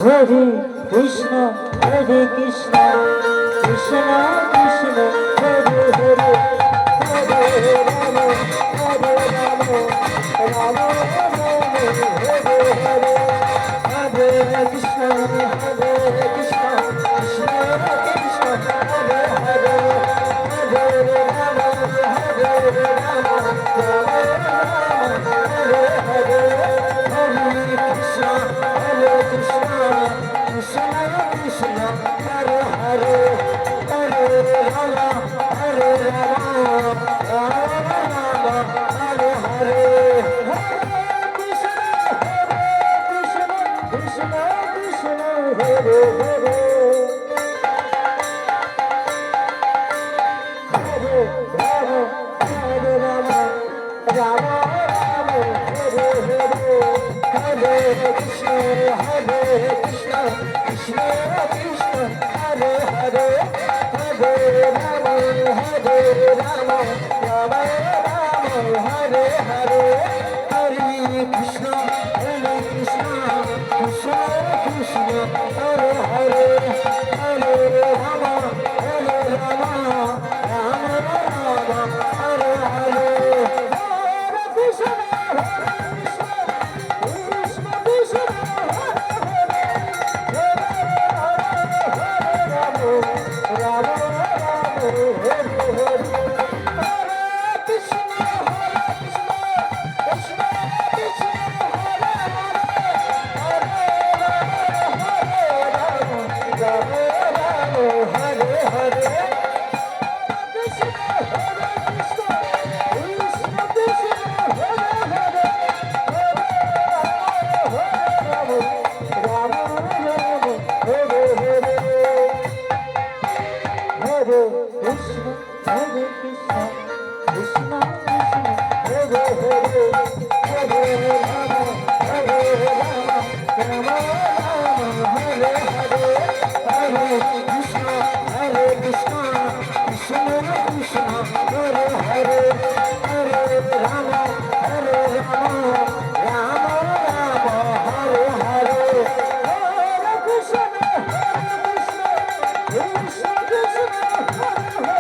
Hare Krishna Hare Krishna Krishna Krishna Hare Hare Hare Ram Hare Ram Ram Ram Hare Hare Hare Krishna Hare Krishna Krishna Krishna Hare Hare Hare Ram Hare Ram Ram Ram Hare Hare Hare Krishna Hare Krishna Krishna Krishna Hare Hare Hare Ram Hare Ram Ram Ram Hare Hare Hare Krishna Krishna Krishna Hare Hare Hare Ram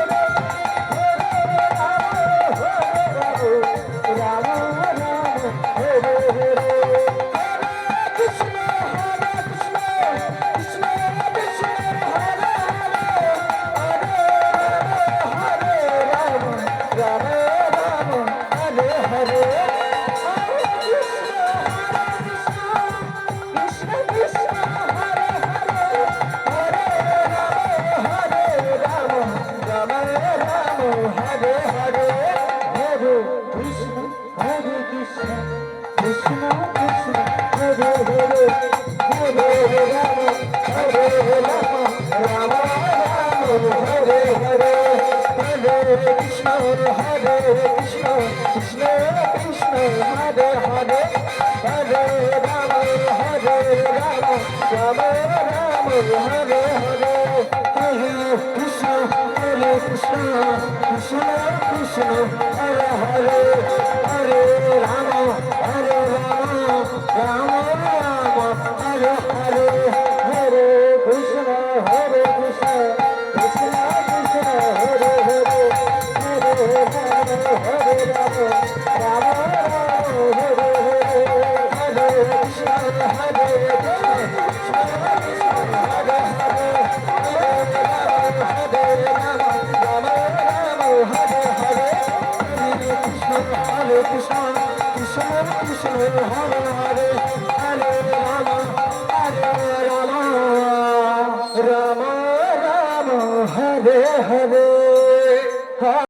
Hare Ram Ram Ram Hare Hare Hare Krishna Krishna Krishna Krishna Hare Hare Hare Ram Ram Ram Hare Hare Hare Krishna Krishna Krishna Krishna Hare Hare Hare Ram Ram Ram Ram Hare Hare Hare Krishna Ram Ram Hare Hare